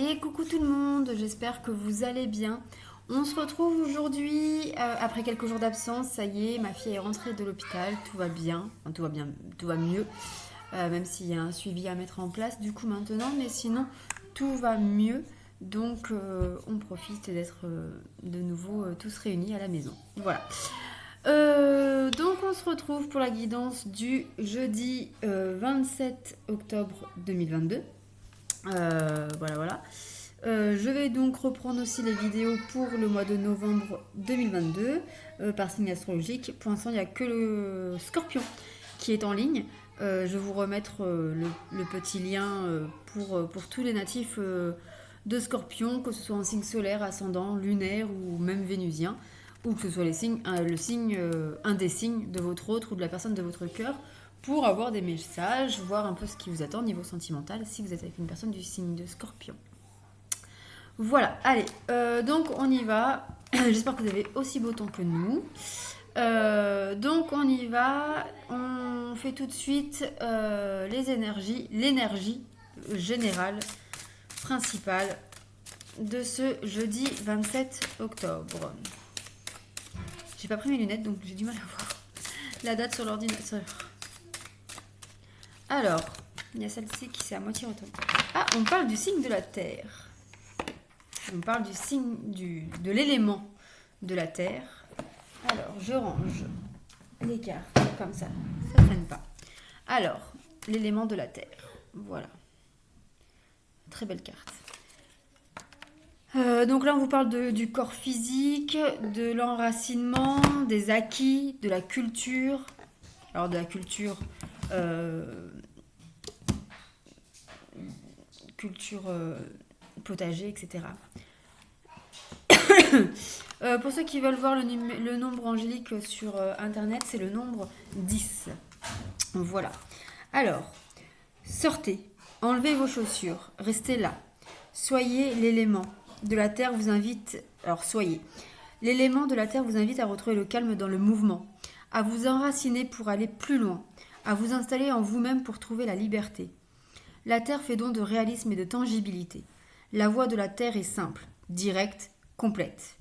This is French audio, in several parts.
Et coucou tout le monde, j'espère que vous allez bien. On se retrouve aujourd'hui après quelques jours d'absence. Ça y est, ma fille est rentrée de l'hôpital, tout va bien, enfin, tout va bien, tout va mieux, même s'il y a un suivi à mettre en place du coup maintenant, mais sinon tout va mieux. Donc on profite d'être de nouveau tous réunis à la maison. Voilà. Donc on se retrouve pour la guidance du jeudi 27 octobre 2022. Voilà. Je vais donc reprendre aussi les vidéos pour le mois de novembre 2022 par signe astrologique. Pour l'instant, il n'y a que le Scorpion qui est en ligne. Je vais vous remettre le petit lien pour tous les natifs de Scorpion, que ce soit en signe solaire, ascendant, lunaire ou même vénusien, ou que ce soit un des signes de votre autre ou de la personne de votre cœur, pour avoir des messages, voir un peu ce qui vous attend au niveau sentimental si vous êtes avec une personne du signe de Scorpion. Voilà, allez, donc on y va. J'espère que vous avez aussi beau temps que nous. Donc on y va. On fait tout de suite l'énergie générale principale de ce jeudi 27 octobre. J'ai pas pris mes lunettes donc j'ai du mal à voir la date sur l'ordinateur. Alors, il y a celle-ci qui s'est à moitié retournée. Ah, on parle du signe de la Terre. On parle du signe de l'élément de la Terre. Alors, je range les cartes comme ça ne traîne pas. Alors, l'élément de la Terre. Voilà. Très belle carte. Donc là, on vous parle du corps physique, de l'enracinement, des acquis, de la culture. Alors, de la culture... potager, etc. Pour ceux qui veulent voir le nombre angélique sur internet, c'est le nombre 10. Voilà. Alors, sortez, enlevez vos chaussures, restez là. Soyez l'élément de la terre vous invite. Alors, soyez. L'élément de la terre vous invite à retrouver le calme dans le mouvement, à vous enraciner pour aller plus loin, à vous installer en vous-même pour trouver la liberté. La terre fait don de réalisme et de tangibilité. La voie de la terre est simple, directe, complète.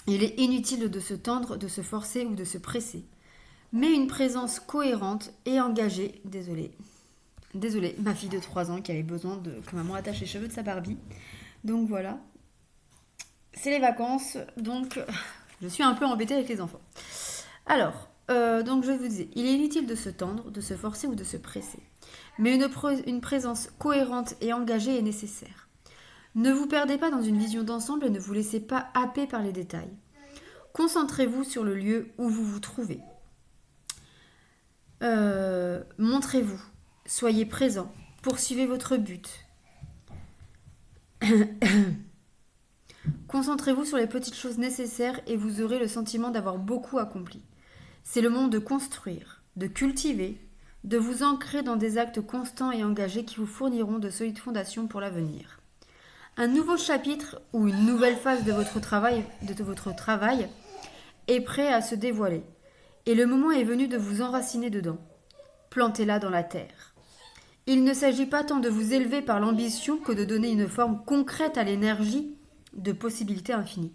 Il est inutile de se tendre, de se forcer ou de se presser. Mais une présence cohérente et engagée, désolée, ma fille de 3 ans qui avait besoin que maman attache les cheveux de sa Barbie. Donc voilà. C'est les vacances, donc je suis un peu embêtée avec les enfants. Alors, donc je vous disais, il est inutile de se tendre, de se forcer ou de se presser. Mais une présence cohérente et engagée est nécessaire. Ne vous perdez pas dans une vision d'ensemble et ne vous laissez pas happer par les détails. Concentrez-vous sur le lieu où vous vous trouvez. Montrez-vous, soyez présent, poursuivez votre but. Concentrez-vous sur les petites choses nécessaires et vous aurez le sentiment d'avoir beaucoup accompli. C'est le moment de construire, de cultiver, de vous ancrer dans des actes constants et engagés qui vous fourniront de solides fondations pour l'avenir. Un nouveau chapitre ou une nouvelle phase de votre travail est prêt à se dévoiler. Et le moment est venu de vous enraciner dedans. Plantez-la dans la terre. Il ne s'agit pas tant de vous élever par l'ambition que de donner une forme concrète à l'énergie de possibilités infinies.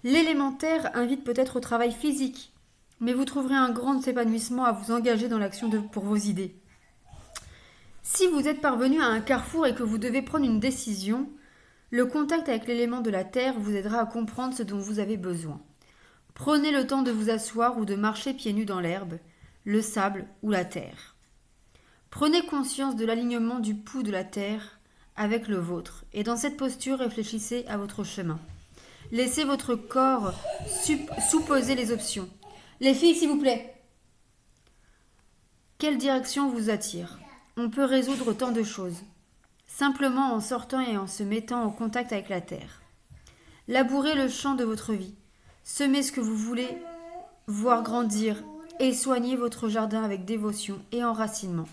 L'élémentaire invite peut-être au travail physique, mais vous trouverez un grand épanouissement à vous engager dans l'action pour vos idées. Si vous êtes parvenu à un carrefour et que vous devez prendre une décision, le contact avec l'élément de la terre vous aidera à comprendre ce dont vous avez besoin. Prenez le temps de vous asseoir ou de marcher pieds nus dans l'herbe, le sable ou la terre. Prenez conscience de l'alignement du pouls de la terre avec le vôtre et dans cette posture réfléchissez à votre chemin. Laissez votre corps supposer les options. Les filles, s'il vous plaît. Quelle direction vous attire ? On peut résoudre tant de choses, simplement en sortant et en se mettant en contact avec la terre. Labourez le champ de votre vie. Semez ce que vous voulez voir grandir et soignez votre jardin avec dévotion et enracinement.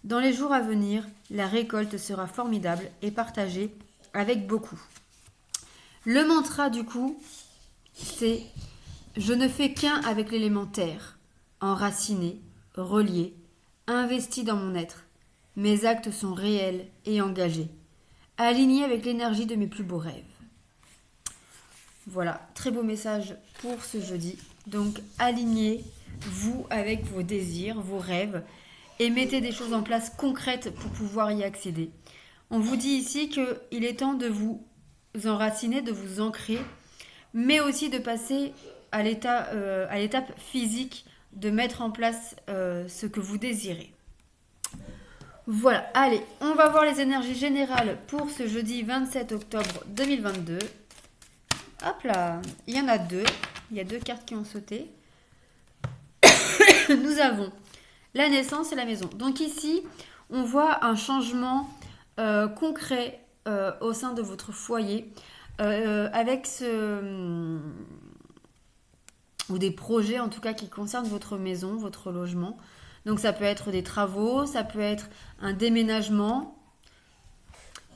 Dans les jours à venir, la récolte sera formidable et partagée avec beaucoup. Le mantra du coup, c'est « Je ne fais qu'un avec l'élémentaire, enraciné, relié, investi dans mon être. Mes actes sont réels et engagés. aligné avec l'énergie de mes plus beaux rêves. Voilà, très beau message pour ce jeudi. Donc, alignez-vous avec vos désirs, vos rêves, et mettez des choses en place concrètes pour pouvoir y accéder. On vous dit ici qu'il est temps de vous enraciner, de vous ancrer, mais aussi de passer à l'étape physique, de mettre en place ce que vous désirez. Voilà, allez, on va voir les énergies générales pour ce jeudi 27 octobre 2022. Hop là, il y en a deux. Il y a deux cartes qui ont sauté. Nous avons la naissance et la maison. Donc ici, on voit un changement concret au sein de votre foyer avec ou des projets en tout cas qui concernent votre maison, votre logement. Donc ça peut être des travaux, ça peut être un déménagement.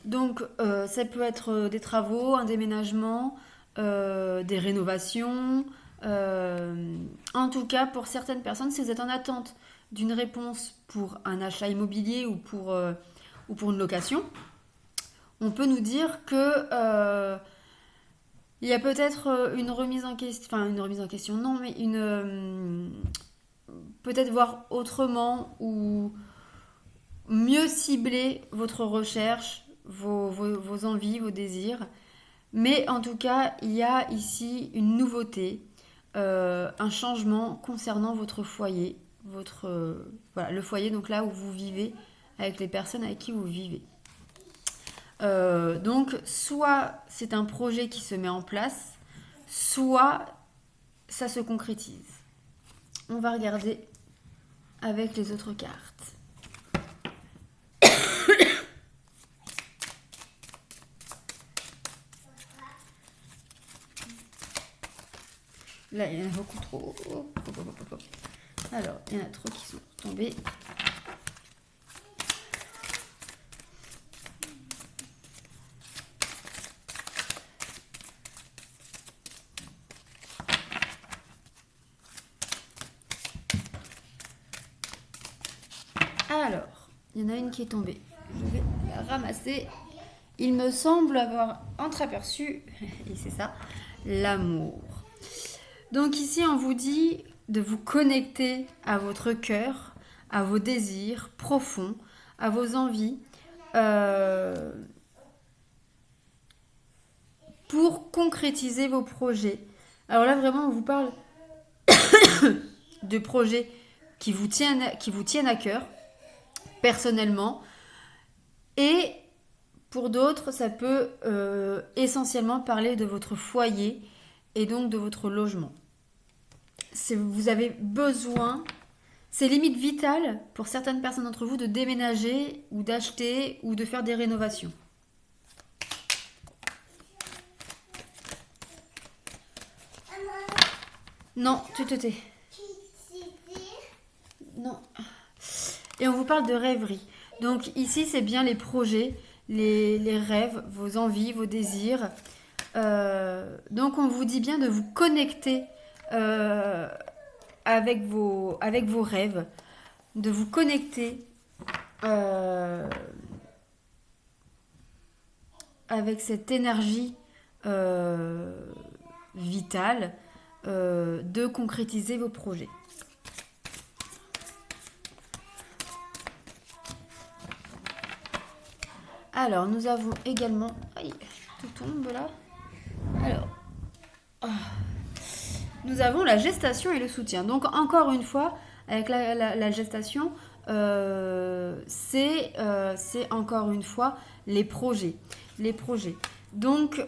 Donc ça peut être des travaux, un déménagement, des rénovations. En tout cas, pour certaines personnes, si vous êtes en attente d'une réponse pour un achat immobilier ou pour une location, on peut nous dire que il y a peut-être une remise en question, enfin une remise en question, non, mais peut-être voir autrement ou mieux cibler votre recherche, vos envies, vos désirs. Mais en tout cas, il y a ici une nouveauté, un changement concernant votre foyer, voilà, le foyer, donc là où vous vivez, avec les personnes avec qui vous vivez. Donc, soit c'est un projet qui se met en place, soit ça se concrétise. On va regarder avec les autres cartes. Là, il y en a beaucoup trop. Alors, il y en a trop qui sont tombés. Alors, il y en a une qui est tombée. Je vais la ramasser. Il me semble avoir entreaperçu, et c'est ça, l'amour. Donc ici, on vous dit de vous connecter à votre cœur, à vos désirs profonds, à vos envies, pour concrétiser vos projets. Alors là, vraiment, on vous parle de projets qui vous tiennent à cœur, personnellement. Et pour d'autres, ça peut essentiellement parler de votre foyer et donc de votre logement. Vous avez besoin, c'est limite vital pour certaines personnes d'entre vous de déménager ou d'acheter ou de faire des rénovations. Non, tu te tais. Non. Et on vous parle de rêverie. Donc ici, c'est bien les projets, les rêves, vos envies, vos désirs. Donc on vous dit bien de vous connecter avec vos rêves, de vous connecter avec cette énergie vitale de concrétiser vos projets. Alors, nous avons également... Aïe, tout tombe là. Alors... Nous avons la gestation et le soutien. Donc, encore une fois, avec la gestation, c'est encore une fois les projets. Donc,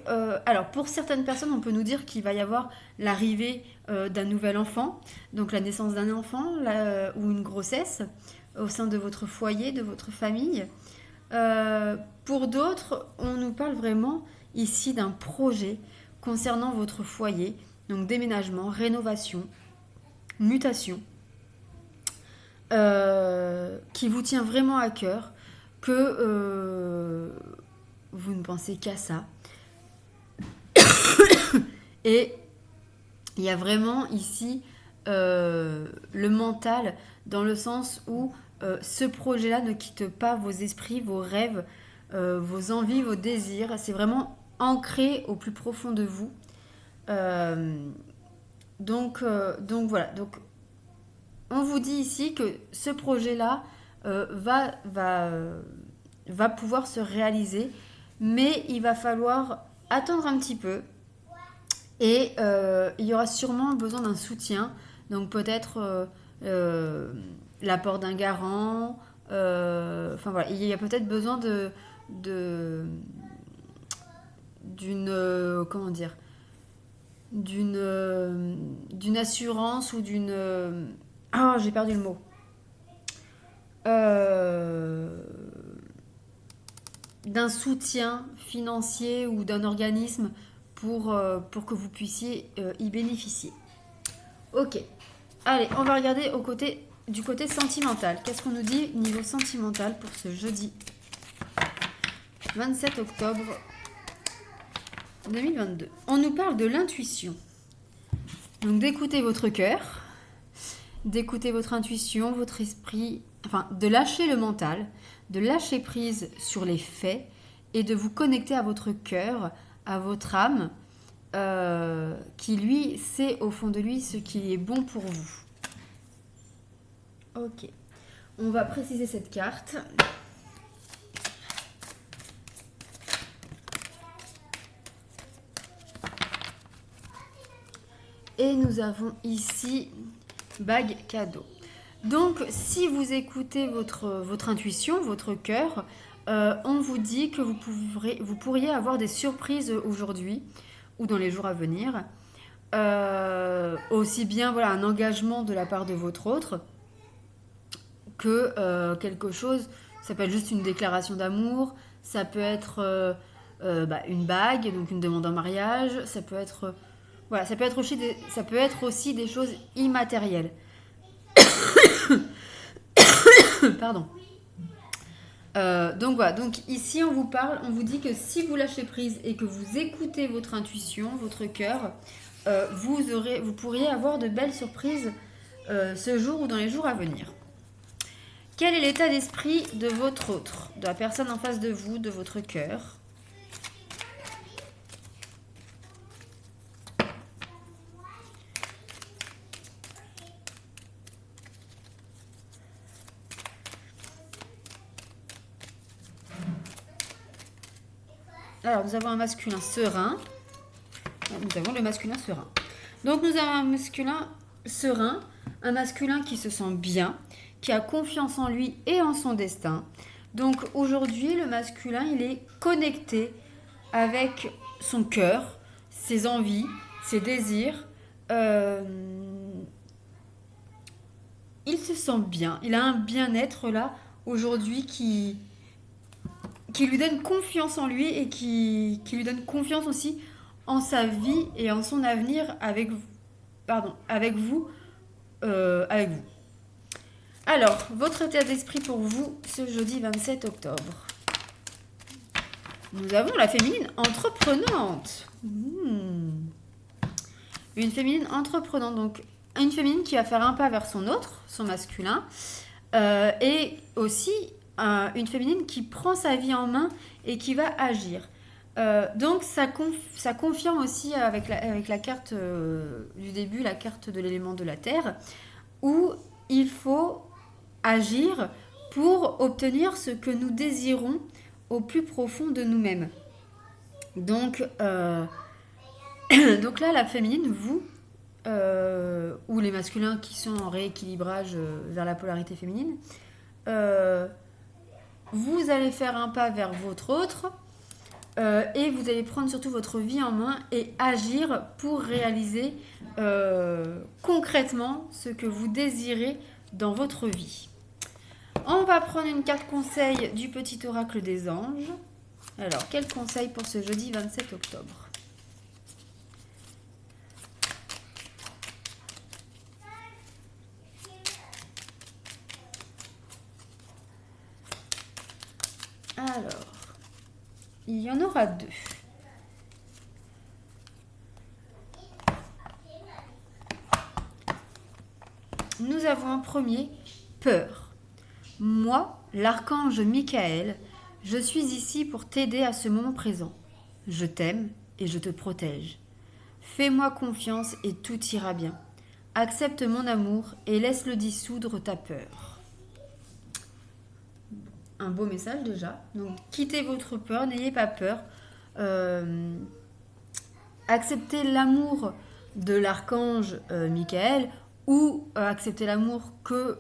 alors, pour certaines personnes, on peut nous dire qu'il va y avoir l'arrivée d'un nouvel enfant, donc la naissance d'un enfant ou une grossesse au sein de votre foyer, de votre famille. Pour d'autres, on nous parle vraiment ici d'un projet concernant votre foyer, donc déménagement, rénovation, mutation, qui vous tient vraiment à cœur, que vous ne pensez qu'à ça. Et il y a vraiment ici le mental, dans le sens où ce projet-là ne quitte pas vos esprits, vos rêves, vos envies, vos désirs. C'est vraiment ancré au plus profond de vous. Donc voilà. Donc on vous dit ici que ce projet-là va pouvoir se réaliser, mais il va falloir attendre un petit peu et il y aura sûrement besoin d'un soutien. Donc peut-être l'apport d'un garant. Enfin voilà, il y a peut-être besoin d'une comment dire, d'une assurance ou j'ai perdu le mot. D'un soutien financier ou d'un organisme pour que vous puissiez y bénéficier. Ok, allez, on va regarder du côté sentimental. Qu'est-ce qu'on nous dit niveau sentimental pour ce jeudi 27 octobre 2022. On nous parle de l'intuition. Donc d'écouter votre cœur, d'écouter votre intuition, votre esprit, enfin de lâcher le mental, de lâcher prise sur les faits et de vous connecter à votre cœur, à votre âme, qui lui sait au fond de lui ce qui est bon pour vous. Ok, on va préciser cette carte. Et nous avons ici bague cadeau. Donc, si vous écoutez votre intuition, votre cœur, on vous dit que vous pourriez avoir des surprises aujourd'hui ou dans les jours à venir. Aussi bien voilà, un engagement de la part de votre autre que quelque chose, ça peut être juste une déclaration d'amour, ça peut être une bague, donc une demande en mariage, ça peut être... Voilà, ça peut être aussi des choses immatérielles. Pardon. Donc voilà, donc ici on vous dit que si vous lâchez prise et que vous écoutez votre intuition, votre cœur, vous pourriez avoir de belles surprises ce jour ou dans les jours à venir. Quel est l'état d'esprit de votre autre, de la personne en face de vous, de votre cœur ? Alors, nous avons un masculin serein. Nous avons le masculin serein. Donc, nous avons un masculin serein, un masculin qui se sent bien, qui a confiance en lui et en son destin. Donc, aujourd'hui, le masculin, il est connecté avec son cœur, ses envies, ses désirs. Il se sent bien. Il a un bien-être là, aujourd'hui, qui lui donne confiance en lui et qui lui donne confiance aussi en sa vie et en son avenir avec vous. Alors, votre état d'esprit pour vous ce jeudi 27 octobre. Nous avons la féminine entreprenante. Une féminine entreprenante, donc une féminine qui va faire un pas vers son autre, son masculin, et aussi une féminine qui prend sa vie en main et qui va agir. Donc ça confirme aussi avec la carte du début, la carte de l'élément de la terre, où il faut agir pour obtenir ce que nous désirons au plus profond de nous-mêmes. Donc là, la féminine, vous, ou les masculins qui sont en rééquilibrage vers la polarité féminine, vous allez faire un pas vers votre autre et vous allez prendre surtout votre vie en main et agir pour réaliser concrètement ce que vous désirez dans votre vie. On va prendre une carte conseil du petit oracle des anges. Alors, quel conseil pour ce jeudi 27 octobre ? Alors, il y en aura deux. Nous avons un premier, peur. Moi, l'archange Michael, Je suis ici pour t'aider à ce moment présent. Je t'aime et je te protège. Fais-moi confiance et tout ira bien. Accepte mon amour et laisse-le dissoudre ta peur. Un beau message déjà. Donc quittez votre peur, n'ayez pas peur. Acceptez l'amour de l'archange Michael ou acceptez l'amour que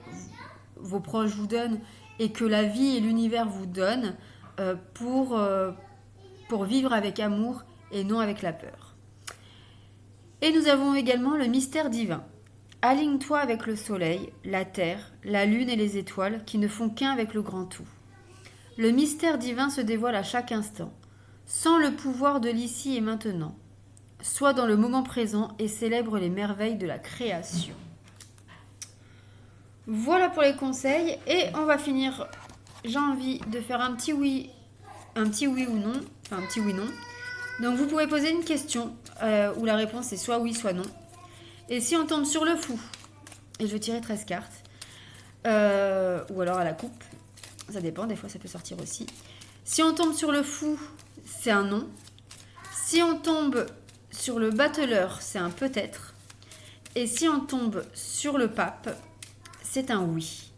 vos proches vous donnent et que la vie et l'univers vous donnent pour vivre avec amour et non avec la peur. Et nous avons également le mystère divin. Aligne-toi avec le soleil, la terre, la lune et les étoiles qui ne font qu'un avec le grand tout. Le mystère divin se dévoile à chaque instant, sans le pouvoir de l'ici et maintenant. Sois dans le moment présent et célèbre les merveilles de la création. Voilà pour les conseils et on va finir. J'ai envie de faire un petit oui ou non, enfin un petit oui non. Donc vous pouvez poser une question où la réponse est soit oui soit non. Et si on tombe sur le fou, et je vais tirer 13 cartes, ou alors à la coupe, ça dépend, des fois ça peut sortir aussi. Si on tombe sur le fou, c'est un non. Si on tombe sur le battleur, c'est un peut-être. Et si on tombe sur le pape, c'est un oui.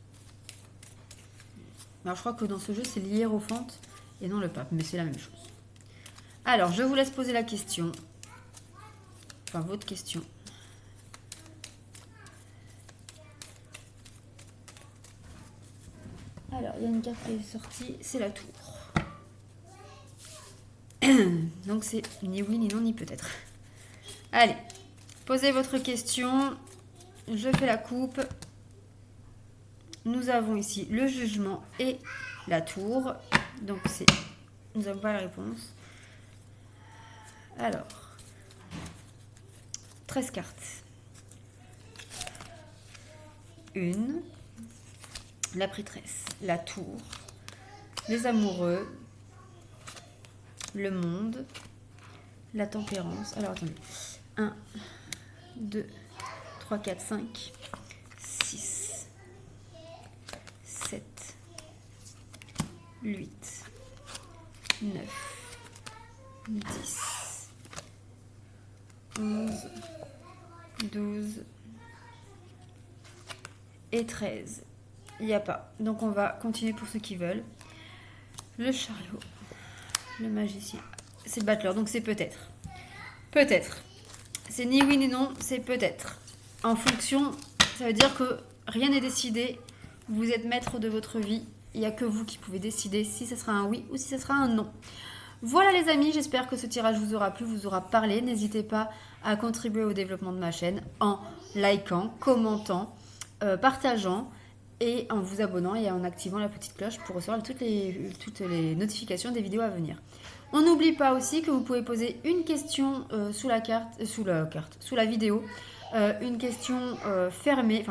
Alors je crois que dans ce jeu, c'est l'hiérophante et non le pape, mais c'est la même chose. Alors, je vous laisse poser la question. Enfin, votre question. Alors, il y a une carte qui est sortie, c'est la tour. Donc, c'est ni oui, ni non, ni peut-être. Allez, posez votre question. Je fais la coupe. Nous avons ici le jugement et la tour. Donc, nous n'avons pas la réponse. Alors, 13 cartes. Une, la prêtresse, la tour, les amoureux, le monde, la tempérance. Alors, attendez. 1, 2, 3, 4, 5, 6, 7, 8, 9, 10, 11, 12 et 13. Il n'y a pas. Donc on va continuer pour ceux qui veulent. Le chariot, le magicien. C'est le battleur, donc c'est peut-être. Peut-être. C'est ni oui ni non, c'est peut-être. En fonction, ça veut dire que rien n'est décidé. Vous êtes maître de votre vie. Il n'y a que vous qui pouvez décider si ce sera un oui ou si ce sera un non. Voilà les amis, j'espère que ce tirage vous aura plu, vous aura parlé. N'hésitez pas à contribuer au développement de ma chaîne en likant, commentant, partageant et en vous abonnant et en activant la petite cloche pour recevoir toutes les notifications des vidéos à venir. On n'oublie pas aussi que vous pouvez poser une question sous la vidéo, une question fermée,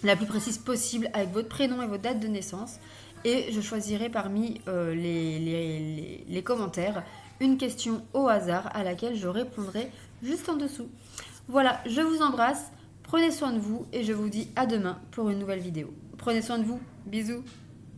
la plus précise possible avec votre prénom et votre date de naissance. Et je choisirai parmi les commentaires une question au hasard à laquelle je répondrai juste en dessous. Voilà, je vous embrasse, prenez soin de vous et je vous dis à demain pour une nouvelle vidéo. Prenez soin de vous, bisous.